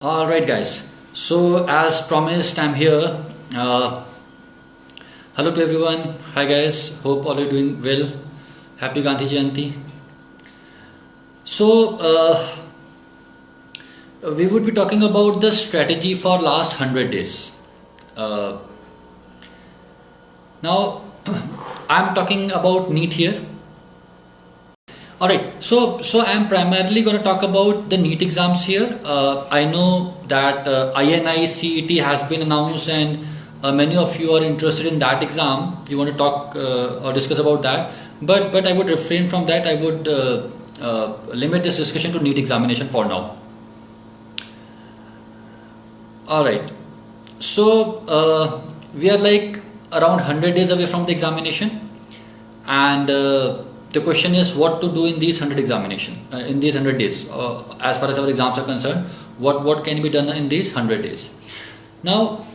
Alright guys, so as promised I'm here. Hello to everyone. Hi guys, hope all are doing well. Happy Gandhi Jayanti. So we would be talking about the strategy for last 100 days. Now I'm talking about NEET here. Alright, so I'm primarily going to talk about the NEET exams here. I know that INI CET has been announced and many of you are interested in that exam. You want to talk or discuss about that, but I would refrain from that. I would limit this discussion to NEET examination for now. Alright, so we are like around 100 days away from the examination, and the question is what to do in these 100 days. As far as our exams are concerned, what can be done in these 100 days? Now,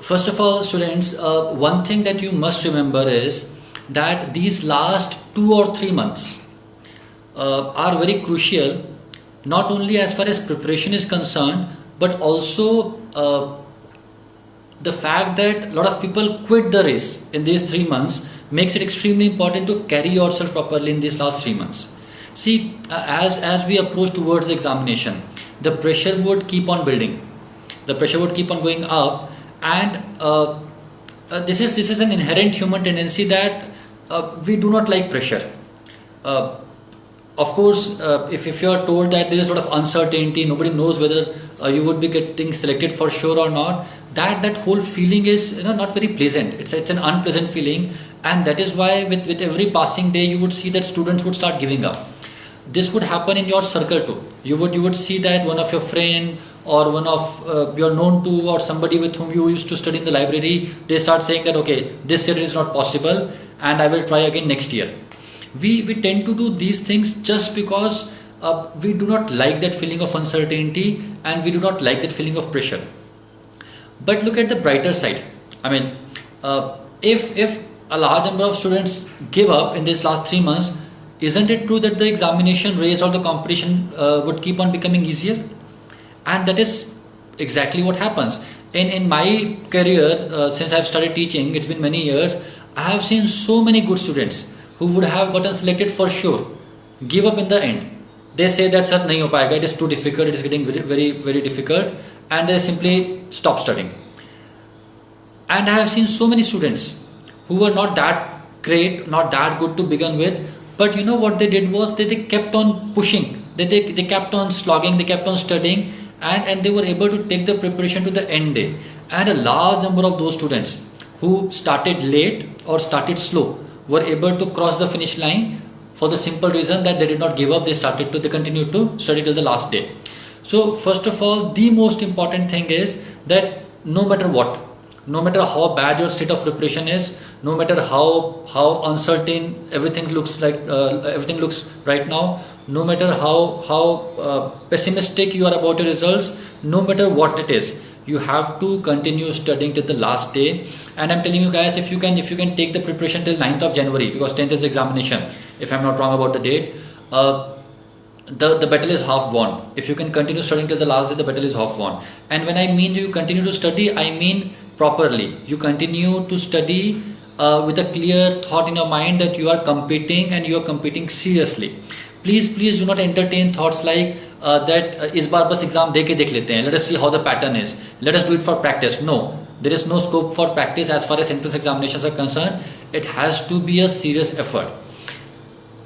first of all, students, one thing that you must remember is that these last 2 or 3 months are very crucial, not only as far as preparation is concerned, but also the fact that a lot of people quit the race in these 3 months makes it extremely important to carry yourself properly in these last 3 months. See, as we approach towards the examination, the pressure would keep on building, the pressure would keep on going up, and this is an inherent human tendency that we do not like pressure. Of course, if you are told that there is a lot of uncertainty, nobody knows whether you would be getting selected for sure or not, that whole feeling is not very pleasant. It's an unpleasant feeling, and that is why with every passing day you would see that students would start giving up. This would happen in your circle too. You would see that one of your friend or one of you're known to, or somebody with whom you used to study in the library, they start saying that okay, this year it is not possible and I will try again next year. We tend to do these things just because we do not like that feeling of uncertainty and we do not like that feeling of pressure. But look at the brighter side. I mean, if a large number of students give up in these last 3 months, isn't it true that the examination race or the competition would keep on becoming easier? And that is exactly what happens. In my career, since I've started teaching, it's been many years, I have seen so many good students who would have gotten selected for sure give up in the end. They say that sir nahi ho payega, it is too difficult, it is getting very difficult, and they simply stop studying. And I have seen so many students who were not that great, not that good to begin with, but you know what they did was they kept on pushing, they kept on slogging, they kept on studying, and they were able to take the preparation to the end day. And a large number of those students who started late or started slow were able to cross the finish line for the simple reason that they did not give up, they continued to study till the last day. So first of all, the most important thing is that no matter what, no matter how bad your state of preparation is, no matter how uncertain everything looks right now, no matter how pessimistic you are about your results, no matter what it is, you have to continue studying till the last day. And I'm telling you guys, if you can take the preparation till 9th of January, because 10th is examination, if I'm not wrong about the date, the battle is half won. If you can continue studying till the last day, the battle is half won. And when I mean you continue to study, I mean properly. You continue to study with a clear thought in your mind that you are competing and you are competing seriously. Please do not entertain thoughts like that is baar bas exam de ke dekh lete hain, let us see how the pattern is, let us do it for practice. No, there is no scope for practice as far as entrance examinations are concerned. It has to be a serious effort.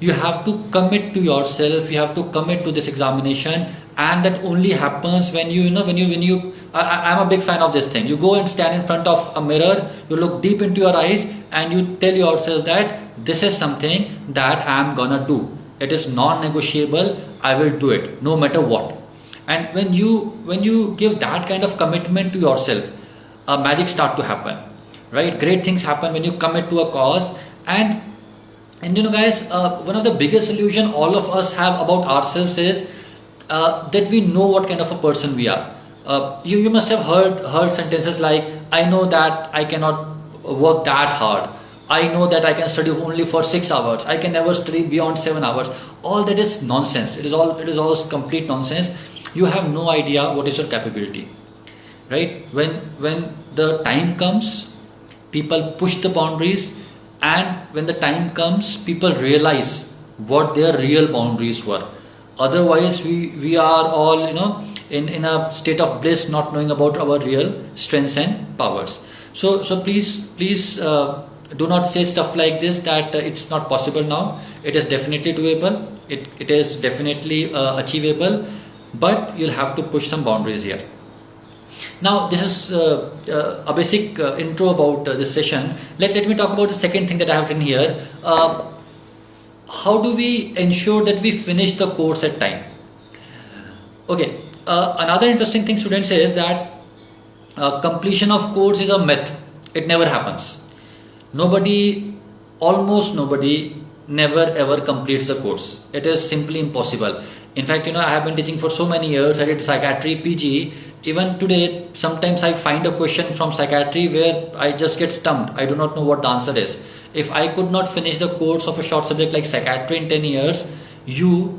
You have to commit to yourself, you have to commit to this examination, and that only happens when I'm a big fan of this thing. You go and stand in front of a mirror, you look deep into your eyes and you tell yourself that this is something that I'm gonna do. It is non-negotiable, I will do it no matter what. And when you give that kind of commitment to yourself, magic start to happen, right? Great things happen when you commit to a cause. And you know guys, one of the biggest illusion all of us have about ourselves is that we know what kind of a person we are. You must have heard sentences like, I know that I cannot work that hard, I know that I can study only for 6 hours, I can never study beyond 7 hours. All that is nonsense. It is all complete nonsense. you have no idea what is your capability, right? When the time comes, people push the boundaries, and when the time comes, people realize what their real boundaries were. Otherwise, we are all, in a state of bliss, not knowing about our real strengths and powers. So please do not say stuff like this that it's not possible now. It is definitely doable. It is definitely achievable, but you'll have to push some boundaries here. Now this is a basic intro about this session. Let me talk about the second thing that I have written here. How do we ensure that we finish the course at time? Okay, another interesting thing, students, is that completion of course is a myth. It never happens. Almost nobody never ever completes the course. It is simply impossible. In fact, I have been teaching for so many years. I did Psychiatry PG. Even today, sometimes I find a question from Psychiatry where I just get stumped. I do not know what the answer is. If I could not finish the course of a short subject like Psychiatry in 10 years, you,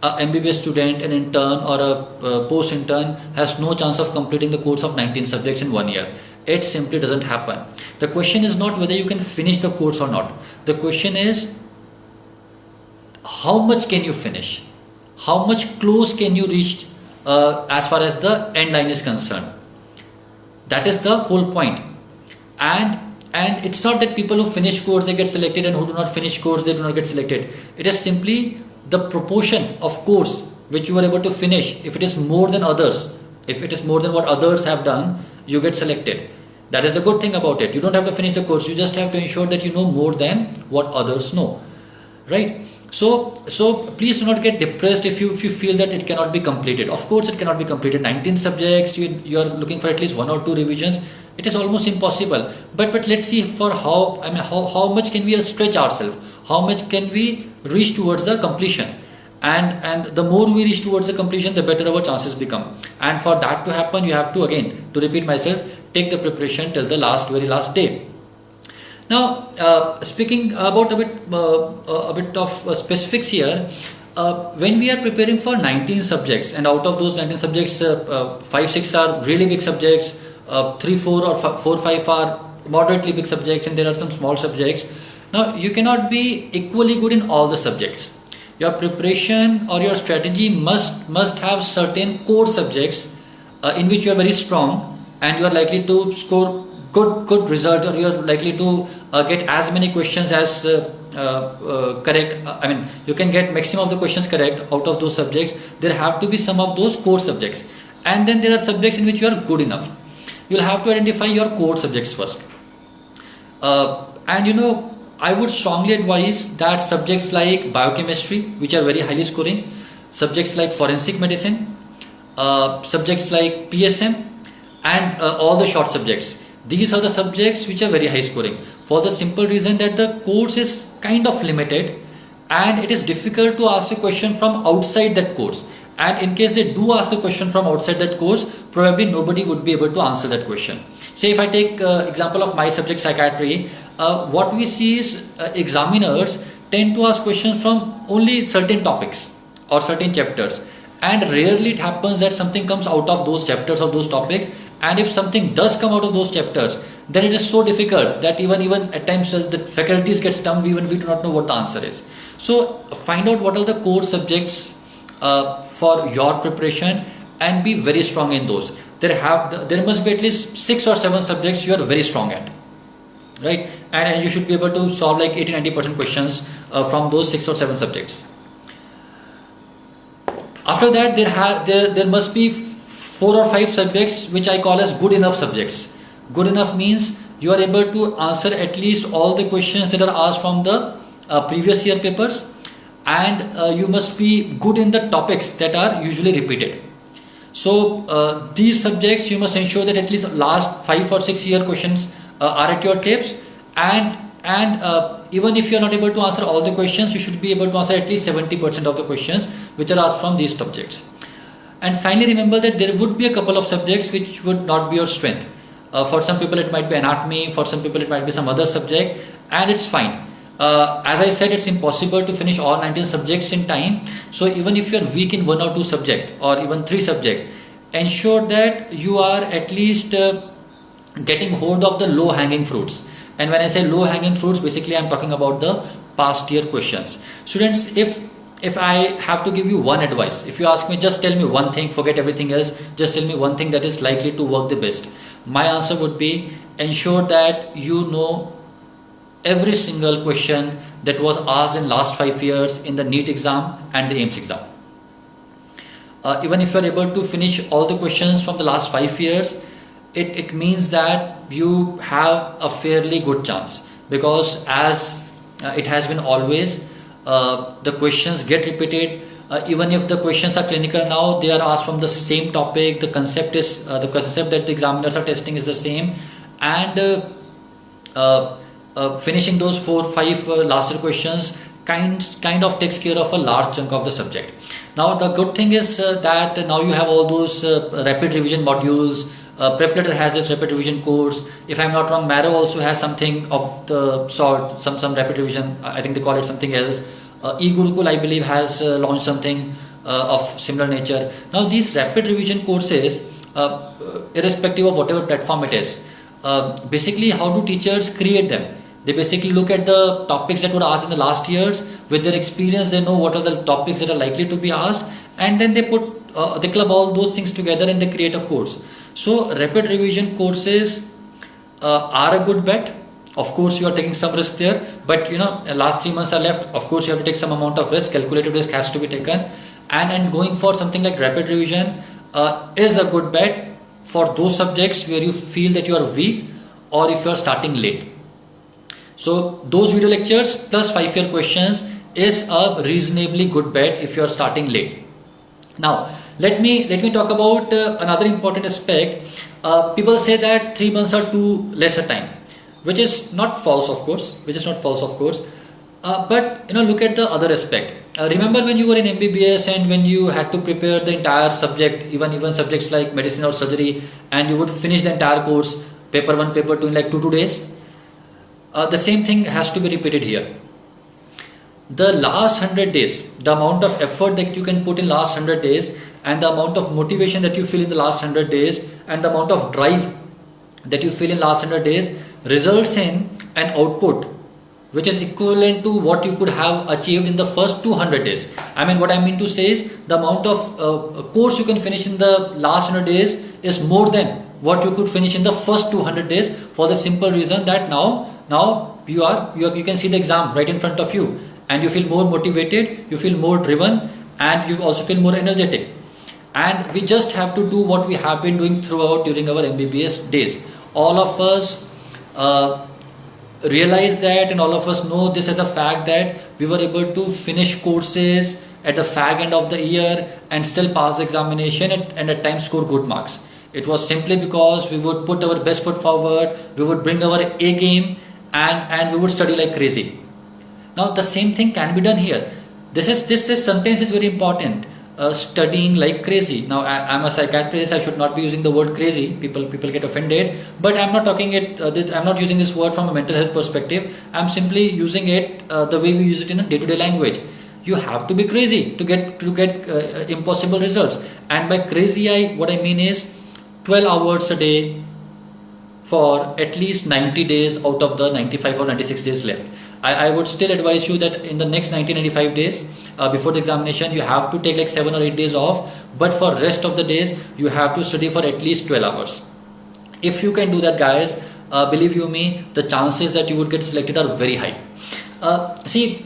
a MBBS student, an intern or a post-intern, has no chance of completing the course of 19 subjects in 1 year. It simply doesn't happen. The question is not whether you can finish the course or not. The question is, how much can you finish? How much close can you reach as far as the end line is concerned? That is the whole point. And it's not that people who finish course they get selected, and who do not finish course they do not get selected. It is simply the proportion of course which you are able to finish. If it is more than others, if it is more than what others have done, you get selected. That is the good thing about it. You don't have to finish the course. You just have to ensure that you know more than what others know, right? So please do not get depressed if you feel that it cannot be completed. Of course it cannot be completed. 19 subjects, you are looking for at least 1 or 2 revisions. It is almost impossible. But let's see for how much can we stretch ourselves? How much can we reach towards the completion? And the more we reach towards the completion, the better our chances become. And for that to happen, you have to, again, to repeat myself, take the preparation till the very last day. Now, speaking about a bit of specifics here, when we are preparing for 19 subjects, and out of those 19 subjects, 5-6 are really big subjects, 3-4 or 4-5 are moderately big subjects, and there are some small subjects. Now, you cannot be equally good in all the subjects. Your preparation or your strategy must have certain core subjects in which you are very strong, and you are likely to score good result, or you are likely to get as many questions as correct. You can get maximum of the questions correct out of those subjects. There have to be some of those core subjects, and then there are subjects in which you are good enough. You'll have to identify your core subjects first. I would strongly advise that subjects like biochemistry, which are very highly scoring, subjects like forensic medicine, subjects like PSM, and all the short subjects. These are the subjects which are very high scoring, for the simple reason that the course is kind of limited, and it is difficult to ask a question from outside that course. And in case they do ask the question from outside that course, probably nobody would be able to answer that question. Say if I take example of my subject Psychiatry, what we see is examiners tend to ask questions from only certain topics or certain chapters, and rarely it happens that something comes out of those chapters or those topics. And if something does come out of those chapters, then it is so difficult that even at times the faculties get stumped, even we do not know what the answer is. So find out what are the core subjects for your preparation, and be very strong in those. There must be at least 6 or 7 subjects you are very strong at, right? And you should be able to solve like 80-90% questions from those 6 or 7 subjects. After that, there must be 4 or 5 subjects which I call as good enough subjects. Good enough means you are able to answer at least all the questions that are asked from the previous year papers, and you must be good in the topics that are usually repeated. So these subjects you must ensure that at least last 5 or 6 year questions are at your tapes, and even if you are not able to answer all the questions, you should be able to answer at least 70% of the questions which are asked from these subjects. And finally, remember that there would be a couple of subjects which would not be your strength. For some people it might be anatomy, for some people it might be some other subject, and it's fine. As I said, it's impossible to finish all 19 subjects in time. So even if you're weak in one or two subject or even three subject, ensure that you are at least getting hold of the low hanging fruits. And when I say low hanging fruits, basically I'm talking about the past year questions. Students, if I have to give you one advice, if you ask me, just tell me one thing, forget everything else, just tell me one thing that is likely to work the best, my answer would be ensure that you know every single question that was asked in last 5 years in the NEET exam and the AIIMS exam. Even if you are able to finish all the questions from the last 5 years, it means that you have a fairly good chance, because as it has been always, the questions get repeated. Even if the questions are clinical now, they are asked from the same topic. The concept is the concept that the examiners are testing is the same, and finishing those 4-5 last year questions kind of takes care of a large chunk of the subject. Now the good thing is that now you have all those rapid revision modules. Prep letter has its rapid revision course. If I'm not wrong, Marrow also has something of the sort, some rapid revision. I think they call it something else. eGurukul, I believe, has launched something of similar nature. Now these rapid revision courses, irrespective of whatever platform it is, basically how do teachers create them? They basically look at the topics that were asked in the last years. With their experience, they know what are the topics that are likely to be asked, and then they club all those things together and they create a course. So rapid revision courses are a good bet. Of course, you are taking some risk there, but last 3 months are left. Of course, you have to take some amount of risk. Calculated risk has to be taken, and going for something like rapid revision is a good bet for those subjects where you feel that you are weak or if you are starting late. So those video lectures plus 5-year questions is a reasonably good bet if you are starting late. Now let me talk about another important aspect. People say that 3 months are too less a time, which is not false, of course. But look at the other aspect. Remember when you were in MBBS and when you had to prepare the entire subject, even subjects like medicine or surgery, and you would finish the entire course, paper 1, paper 2 in like 2 days. The same thing has to be repeated here. The last 100 days, the amount of effort that you can put in last 100 days, and the amount of motivation that you feel in the last 100 days, and the amount of drive that you feel in last 100 days results in an output which is equivalent to what you could have achieved in the first 200 days. What I mean to say is the amount of course you can finish in the last 100 days is more than what you could finish in the first 200 days, for the simple reason that now you can see the exam right in front of you, and you feel more motivated, you feel more driven, and you also feel more energetic. And we just have to do what we have been doing throughout during our MBBS days. All of us realize that, and all of us know this as a fact, that we were able to finish courses at the fag end of the year and still pass the examination and at times score good marks. It was simply because we would put our best foot forward, we would bring our A game, and we would study like crazy. Now the same thing can be done here. This sentence is very important. Studying like crazy. Now I'm a psychiatrist. I should not be using the word crazy. People get offended. But I'm not talking it. I'm not using this word from a mental health perspective. I'm simply using it the way we use it in a day-to-day language. You have to be crazy to get impossible results. And by crazy, what I mean is 12 hours a day for at least 90 days out of the 95 or 96 days left. I would still advise you that in the next 90-95 days before the examination, you have to take like 7 or 8 days off, but for rest of the days you have to study for at least 12 hours. If you can do that, guys, believe you me, the chances that you would get selected are very high. See,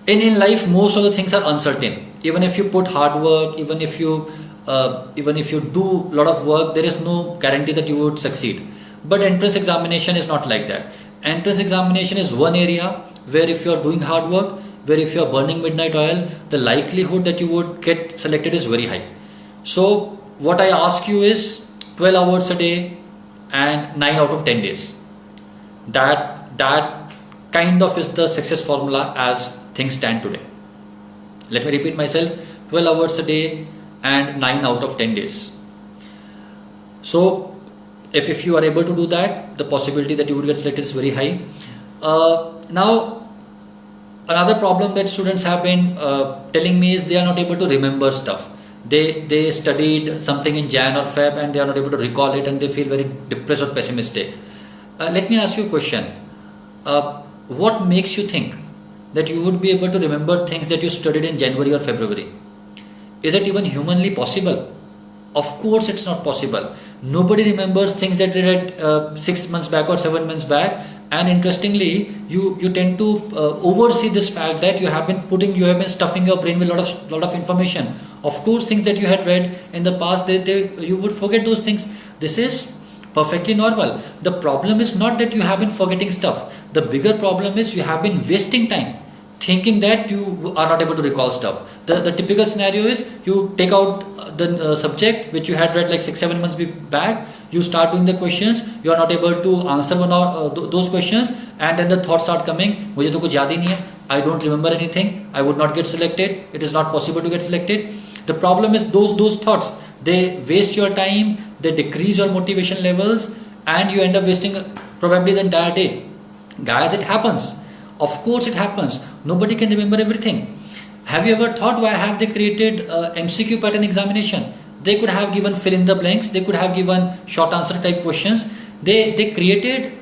in life most of the things are uncertain. Even if you put hard work, even if you do a lot of work, there is no guarantee that you would succeed. But entrance examination is not like that. Entrance examination is one area where if you are doing hard work, where if you are burning midnight oil, the likelihood that you would get selected is very high. So what I ask you is 12 hours a day and 9 out of 10 days. That kind of is the success formula as things stand today. Let me repeat myself, 12 hours a day and 9 out of 10 days. So if you are able to do that, the possibility that you would get selected is very high. Now Another problem that students have been telling me is they are not able to remember stuff. They studied something in Jan or Feb and they are not able to recall it, and they feel very depressed or pessimistic. Let me ask you a question. What makes you think that you would be able to remember things that you studied in January or February? Is it even humanly possible? Of course it's not possible. Nobody remembers things that they read 6 months back or 7 months back. And interestingly, you tend to oversee this fact that you have been stuffing your brain with lot of information. Of course, things that you had read in the past, you would forget those things. This is perfectly normal. The problem is not that you have been forgetting stuff. The bigger problem is you have been wasting time thinking that you are not able to recall stuff. The typical scenario is you take out the subject which you had read like 6-7 months back, you start doing the questions, you are not able to answer those questions, and then the thoughts start coming, मुझे तो कुछ याद ही नहीं है, I don't remember anything, I would not get selected, it is not possible to get selected. The problem is those thoughts, they waste your time, they decrease your motivation levels, and you end up wasting probably the entire day. Guys, it happens. Of course it happens. Nobody can remember everything. Have you ever thought why have they created MCQ pattern examination? They could have given fill in the blanks. They could have given short answer type questions. They created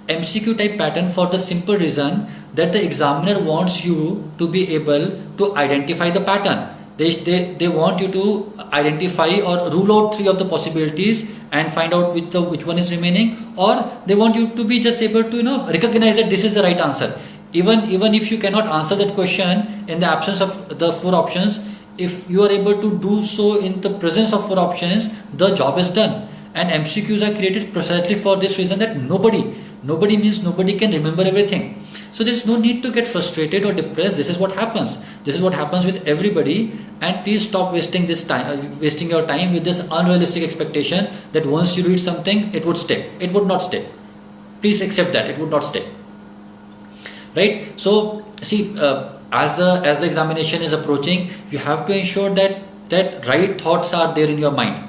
MCQ type pattern for the simple reason that the examiner wants you to be able to identify the pattern. They want you to identify or rule out 3 of the possibilities and find out which one is remaining, or they want you to be just able to recognize that this is the right answer. Even if you cannot answer that question in the absence of the 4 options, if you are able to do so in the presence of 4 options, the job is done. And MCQs are created precisely for this reason, that nobody means nobody can remember everything. So there is no need to get frustrated or depressed. This is what happens. This is what happens with everybody. And please stop wasting your time with this unrealistic expectation that once you read something, it would stick. It would not stick. Please accept that it would not stick. Right? So see, as the examination is approaching, you have to ensure that right thoughts are there in your mind.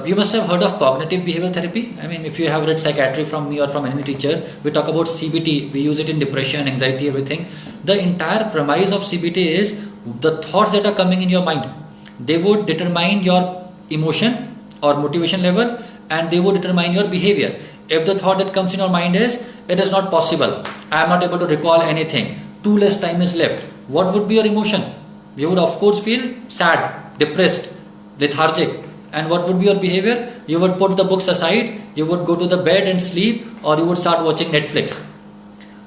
You must have heard of cognitive behavioral therapy. I mean, if you have read Psychiatry from me or from any teacher, we talk about CBT. We use it in depression, anxiety, everything. The entire premise of CBT is the thoughts that are coming in your mind. They would determine your emotion or motivation level, and they would determine your behavior. If the thought that comes in your mind is, it is not possible, I am not able to recall anything, too less time is left, what would be your emotion? You would of course feel sad, depressed, lethargic. And what would be your behavior? You would put the books aside, you would go to the bed and sleep, or you would start watching Netflix.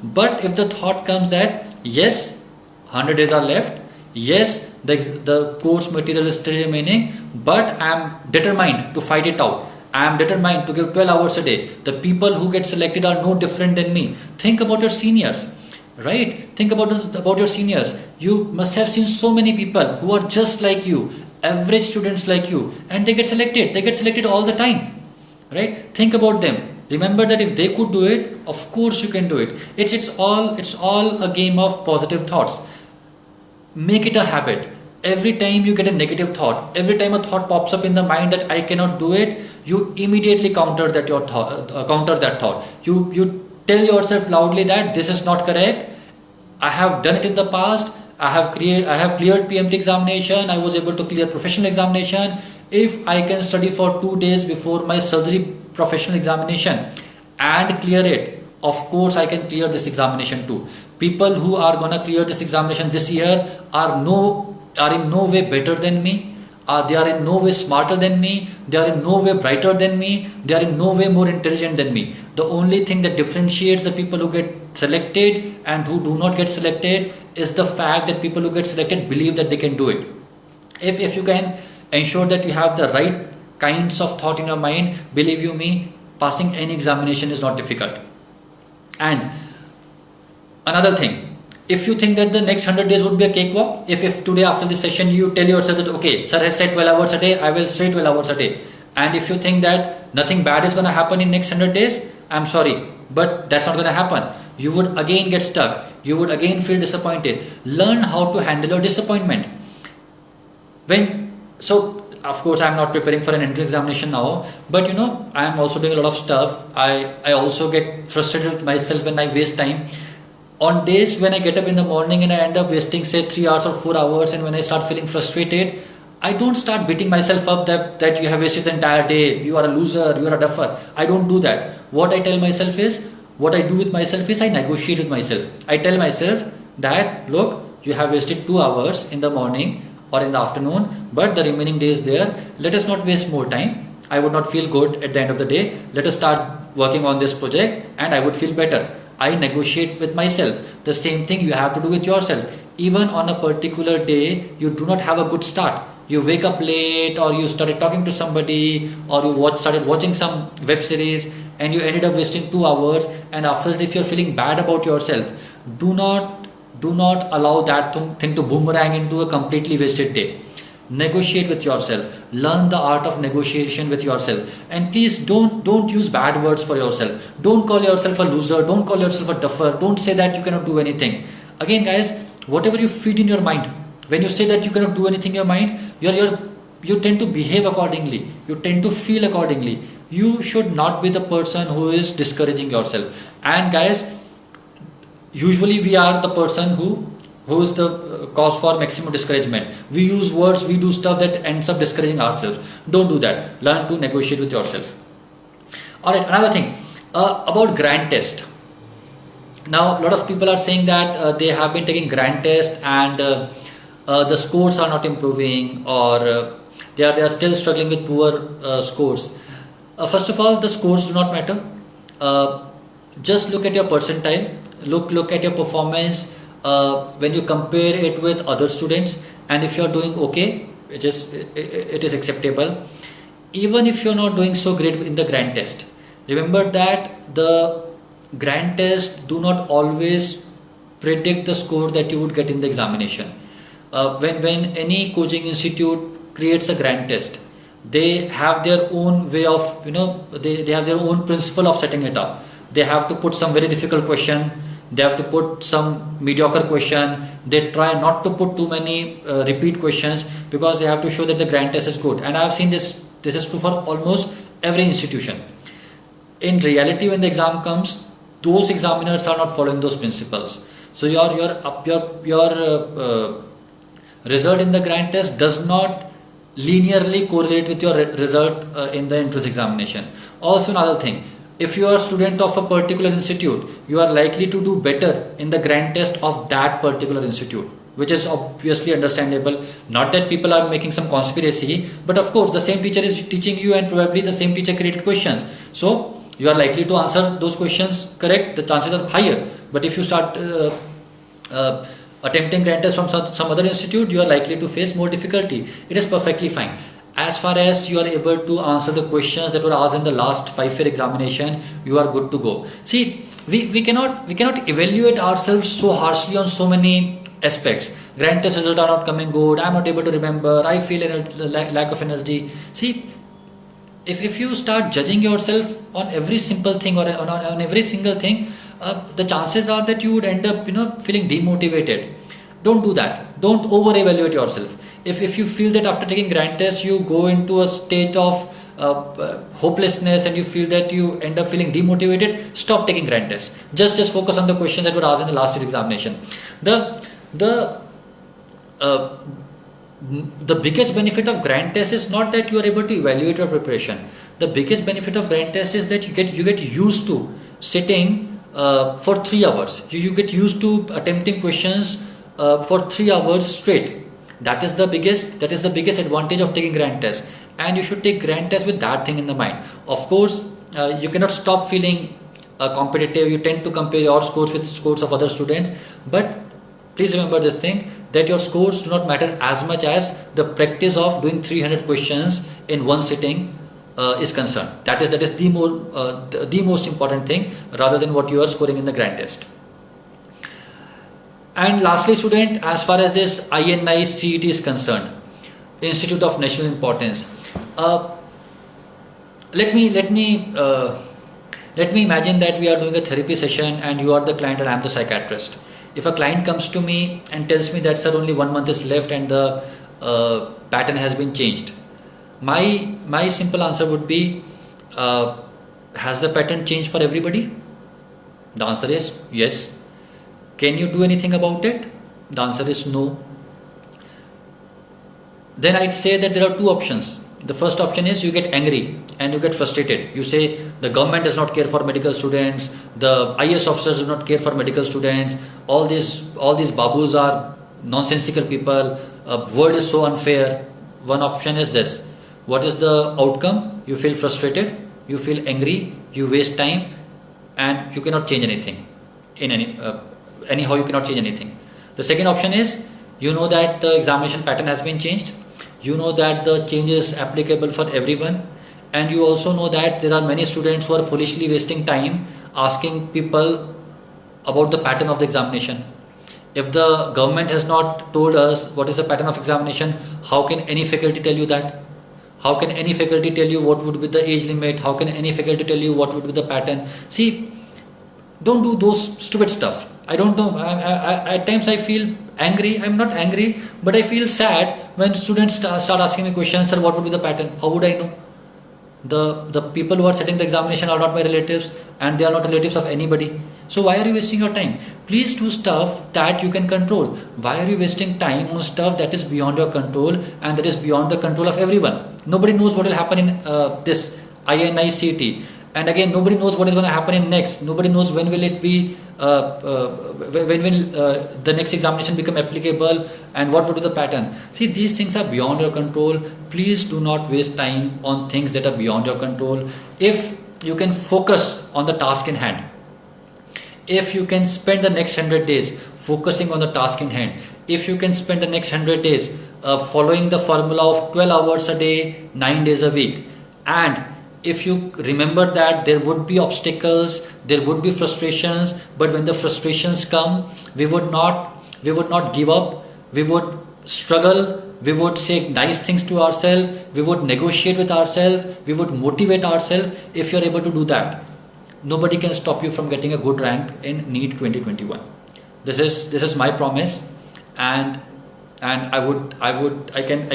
But if the thought comes that, yes, 100 days are left, yes, the course material is still remaining, but I am determined to fight it out. I am determined to give 12 hours a day. The people who get selected are no different than me. Think about your seniors, right? Think about your seniors. You must have seen so many people who are just like you, average students like you, and they get selected. They get selected all the time, right? Think about them. Remember that if they could do it, of course you can do it. It's all a game of positive thoughts. Make it a habit. Every time you get a negative thought, every time a thought pops up in the mind that I cannot do it, you immediately counter that thought. You tell yourself loudly that this is not correct. I have done it in the past. I have cleared PMT examination. I was able to clear professional examination. If I can study for 2 days before my surgery professional examination and clear it, of course I can clear this examination too. People who are gonna clear this examination this year are in no way better than me. They are in no way smarter than me. They are in no way brighter than me. They are in no way more intelligent than me. The only thing that differentiates the people who get selected and who do not get selected is the fact that people who get selected believe that they can do it. If you can ensure that you have the right kinds of thought in your mind, believe you me, passing any examination is not difficult. And another thing, if you think that the next 100 days would be a cakewalk, if today after this session you tell yourself that okay, sir has said 12 hours a day, I will stay 12 hours a day. And if you think that nothing bad is going to happen in next 100 days, I'm sorry, but that's not going to happen. You would again get stuck. You would again feel disappointed. Learn how to handle your disappointment. So of course I'm not preparing for an entrance examination now, but I'm also doing a lot of stuff. I also get frustrated with myself when I waste time. On days when I get up in the morning and I end up wasting say 3 hours or 4 hours, and when I start feeling frustrated, I don't start beating myself up that you have wasted the entire day, you are a loser, you are a duffer. I don't do that. What I do with myself is I negotiate with myself. I tell myself that look, you have wasted 2 hours in the morning or in the afternoon, but the remaining days there, let us not waste more time. I would not feel good at the end of the day. Let us start working on this project and I would feel better. I negotiate with myself. The same thing you have to do with yourself. Even on a particular day, you do not have a good start. You wake up late, or you started talking to somebody, or you started watching some web series and you ended up wasting 2 hours. And after that, if you're feeling bad about yourself, do not allow that thing to boomerang into a completely wasted day. Negotiate with yourself. Learn the art of negotiation with yourself. And please don't use bad words for yourself. Don't call yourself a loser. Don't call yourself a duffer. Don't say that you cannot do anything. Again, guys, whatever you feed in your mind, when you say that you cannot do anything in your mind, you tend to behave accordingly. You tend to feel accordingly. You should not be the person who is discouraging yourself. And guys, usually we are the person who is the cause for maximum discouragement. We use words, we do stuff that ends up discouraging ourselves. Don't do that. Learn to negotiate with yourself. Alright, another thing about grand test. Now, a lot of people are saying that they have been taking grand test and the scores are not improving, or they are still struggling with poor scores. First of all, the scores do not matter. Just look at your percentile. Look at your performance when you compare it with other students, and if you are doing okay, it is acceptable. Even if you are not doing so great in the grand test, remember that the grand test do not always predict the score that you would get in the examination. When any coaching institute creates a grand test, they have their own way of, they have their own principle of setting it up. They have to put some very difficult question. They have to put some mediocre question. They try not to put too many repeat questions, because they have to show that the grand test is good. And I have seen this is true for almost every institution. In reality, when the exam comes, those examiners are not following those principles. So your result in the grand test does not linearly correlate with your result in the entrance examination. Also, another thing, if you are a student of a particular institute, you are likely to do better in the grand test of that particular institute, which is obviously understandable. Not that people are making some conspiracy, but of course the same teacher is teaching you, and probably the same teacher created questions. So you are likely to answer those questions correct. The chances are higher. But if you start attempting grand test from some other institute, you are likely to face more difficulty. It is perfectly fine. As far as you are able to answer the questions that were asked in the last 5-year examination, you are good to go. See, we cannot evaluate ourselves so harshly on so many aspects. Grand test results are not coming good. I am not able to remember. I feel lack of energy. See, if you start judging yourself on every simple thing, or on every single thing, the chances are that you would end up feeling demotivated. Don't do that. Don't over evaluate yourself. If you feel that after taking grand test you go into a state of hopelessness, and you feel that you end up feeling demotivated, stop taking grand test. Just focus on the questions that were asked in the last year examination. The biggest benefit of grand test is not that you are able to evaluate your preparation. The biggest benefit of grand test is that you get used to sitting for 3 hours. You get used to attempting questions for 3 hours straight. That is the biggest advantage of taking grand test, and you should take grand test with that thing in the mind. Of course, you cannot stop feeling competitive. You tend to compare your scores with scores of other students, but please remember this thing, that your scores do not matter as much as the practice of doing 300 questions in one sitting is concerned. That is the most important thing, rather than what you are scoring in the grand test. And lastly, student, as far as this INI CET is concerned, Institute of National Importance, let me imagine that we are doing a therapy session, and you are the client and I am the psychiatrist. If a client comes to me and tells me that, sir, only 1 month is left and the pattern has been changed, my simple answer would be, has the pattern changed for everybody? The answer is yes. Can you do anything about it? The answer is no. Then I'd say that there are two options. The first option is you get angry and you get frustrated. You say the government does not care for medical students, the IAS officers do not care for medical students, all these babus are nonsensical people, world is so unfair. One option is this. What is the outcome? You feel frustrated, you feel angry, you waste time, and you cannot change anything. Anyhow you cannot change anything. The second option is, you know that the examination pattern has been changed, you know that the change is applicable for everyone, and you also know that there are many students who are foolishly wasting time asking people about the pattern of the examination. If the government has not told us what is the pattern of examination, how can any faculty tell you that? How can any faculty tell you what would be the age limit? How can any faculty tell you what would be the pattern? See, don't do those stupid stuff. I don't know. At times I feel angry. I'm not angry, but I feel sad when students start asking me questions. Sir, what would be the pattern? How would I know? The people who are setting the examination are not my relatives, and they are not relatives of anybody. So why are you wasting your time? Please do stuff that you can control. Why are you wasting time on stuff that is beyond your control and that is beyond the control of everyone? Nobody knows what will happen in this INICT. And again, nobody knows what is going to happen in next. Nobody knows when will it be, when will the next examination become applicable, and what would be the pattern. See, these things are beyond your control. Please do not waste time on things that are beyond your control. If you can focus on the task in hand, if you can spend the next 100 days focusing on the task in hand, if you can spend the next 100 days following the formula of 12 hours a day, 9 days a week, and if you remember that there would be obstacles, there would be frustrations, but when the frustrations come, we would not give up, we would struggle, we would say nice things to ourselves, we would negotiate with ourselves, we would motivate ourselves. If you're able to do that, nobody can stop you from getting a good rank in NEET 2021. This is my promise, and I can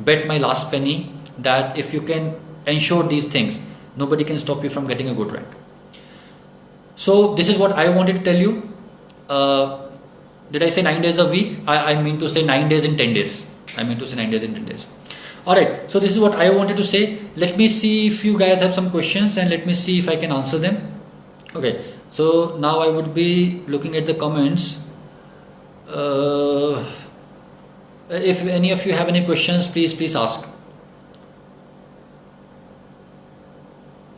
bet my last penny that if you can ensure these things, nobody can stop you from getting a good rank. So this is what I wanted to tell you. Did I say 9 days a week? I mean to say 9 days in 10 days. I mean to say 9 days in 10 days. Alright, so this is what I wanted to say. Let me see if you guys have some questions, and let me see if I can answer them. Okay, so now I would be looking at the comments. If any of you have any questions, please ask.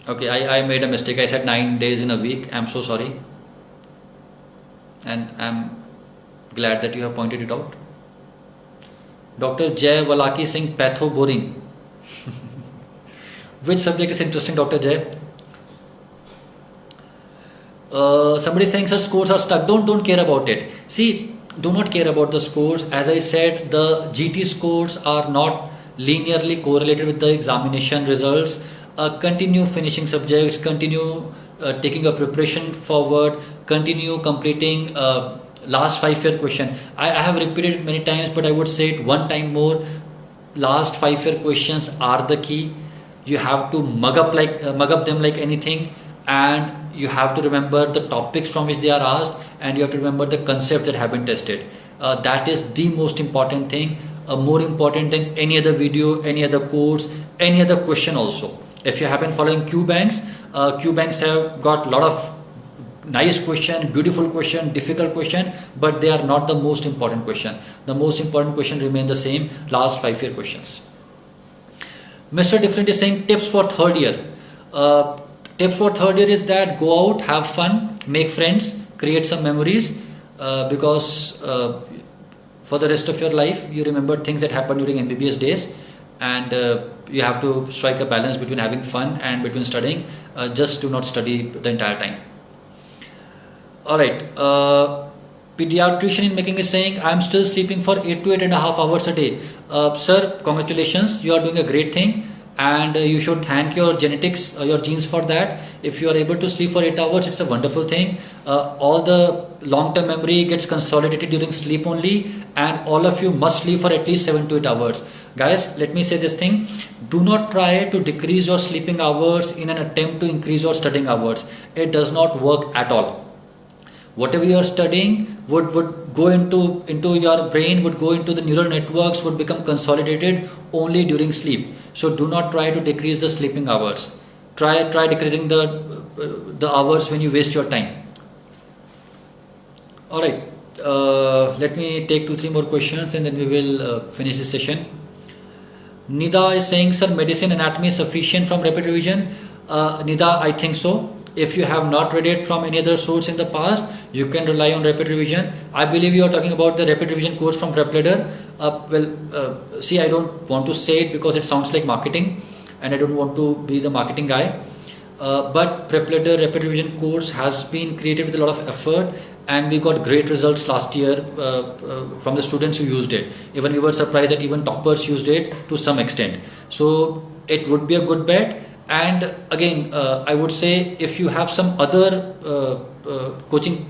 Okay, I made a mistake. I said 9 days in a week. I'm so sorry. And I'm glad that you have pointed it out. Dr. Jay Walaki saying patho boring. Which subject is interesting, Dr. Jay? Somebody saying, sir, scores are stuck. Don't care about it. See, do not care about the scores. As I said, the GT scores are not linearly correlated with the examination results. Continue finishing subjects, continue taking a preparation forward, continue completing last 5-year question. I have repeated it many times, but I would say it one time more. Last 5-year questions are the key. You have to mug up them like anything, and you have to remember the topics from which they are asked, and you have to remember the concepts that have been tested. That is the most important thing, more important than any other video, any other course, any other question also. If you have been following Q banks have got a lot of nice question, beautiful question, difficult question, but they are not the most important question. The most important question remain the same, last 5-year questions. Mr. Different is saying tips for third year. Tips for third year is that go out, have fun, make friends, create some memories, because for the rest of your life you remember things that happened during MBBS days, and you have to strike a balance between having fun and between studying. Just do not study the entire time. Alright, pediatrician in making is saying I am still sleeping for 8 to 8.5 hours a day. Sir, congratulations, you are doing a great thing, and you should thank your genetics, your genes for that. If you are able to sleep for 8 hours, it's a wonderful thing. All the long-term memory gets consolidated during sleep only, and all of you must sleep for at least 7 to 8 hours. Guys, let me say this thing. Do not try to decrease your sleeping hours in an attempt to increase your studying hours. It does not work at all. Whatever you are studying would go into your brain, would go into the neural networks, would become consolidated only during sleep. So do not try to decrease the sleeping hours. Try decreasing the hours when you waste your time. All right. Let me take 2-3 more questions and then we will finish this session. Nida is saying, sir, medicine anatomy is sufficient from rapid revision. Nida, I think so. If you have not read it from any other source in the past, you can rely on rapid revision. I believe you are talking about the rapid revision course from PrepLadder. See, I don't want to say it because it sounds like marketing and I don't want to be the marketing guy. But PrepLadder rapid revision course has been created with a lot of effort, and we got great results last year from the students who used it. Even we were surprised that even toppers used it to some extent. So it would be a good bet. And again, I would say if you have some other coaching,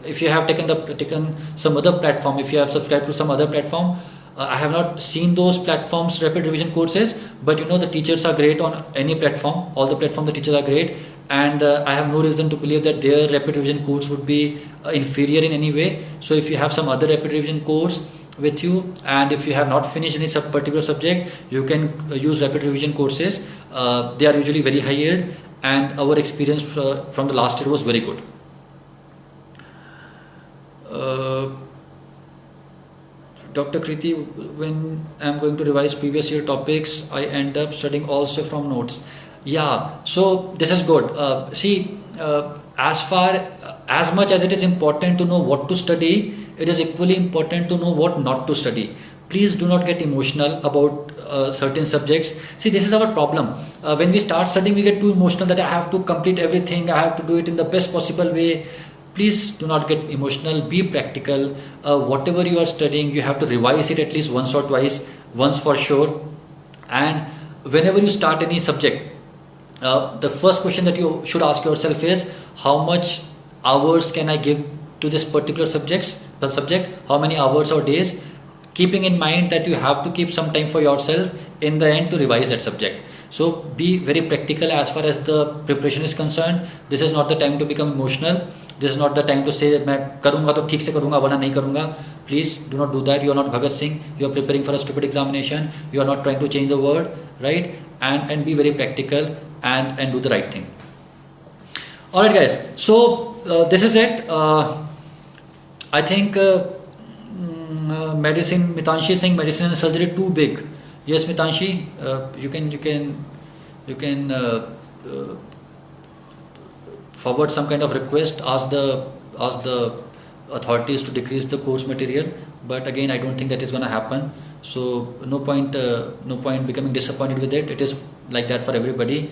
if you have taken some other platform, if you have subscribed to some other platform, I have not seen those platforms rapid revision courses, but you know the teachers are great on any platform. All the platform the teachers are great, and I have no reason to believe that their rapid revision course would be inferior in any way. So if you have some other rapid revision course with you, and if you have not finished any particular subject, you can use rapid revision courses. They are usually very high yield, and our experience from the last year was very good. Dr. Kriti, when I'm going to revise previous year topics, I end up studying also from notes. Yeah, so this is good. As much as it is important to know what to study, it is equally important to know what not to study. Please do not get emotional about certain subjects. See, this is our problem. When we start studying, we get too emotional that I have to complete everything, I have to do it in the best possible way. Please do not get emotional, be practical. Whatever you are studying, you have to revise it at least once or twice, once for sure. And whenever you start any subject, the first question that you should ask yourself is, how much hours can I give to this particular subject? How many hours or days? Keeping in mind that you have to keep some time for yourself in the end to revise that subject. So be very practical as far as the preparation is concerned. This is not the time to become emotional. This is not the time to say that मैं करूँगा तो ठीक से करूँगा वरना नहीं करूँगा. Please do not do that. You are not Bhagat Singh. You are preparing for a stupid examination. You are not trying to change the world, right? And be very practical and do the right thing. All right, guys. So this is it. I think medicine. Mitanshi is saying medicine and surgery too big. Yes, Mitanshi. You can forward some kind of request, ask the authorities to decrease the course material, but again I don't think that is going to happen. So no point becoming disappointed with it. It is like that for everybody.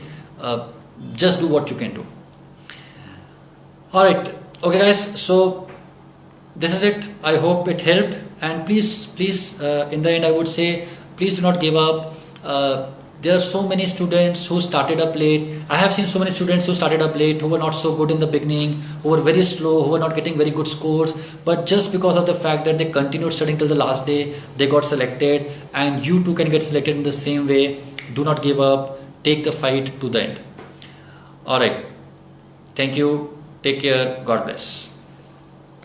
Just do what you can do. All right, okay guys, so this is it. I hope it helped, and please in the end I would say, please do not give up. There are so many students who started up late. I have seen so many students who started up late, who were not so good in the beginning, who were very slow, who were not getting very good scores. But just because of the fact that they continued studying till the last day, they got selected, and you too can get selected in the same way. Do not give up. Take the fight to the end. All right. Thank you. Take care. God bless.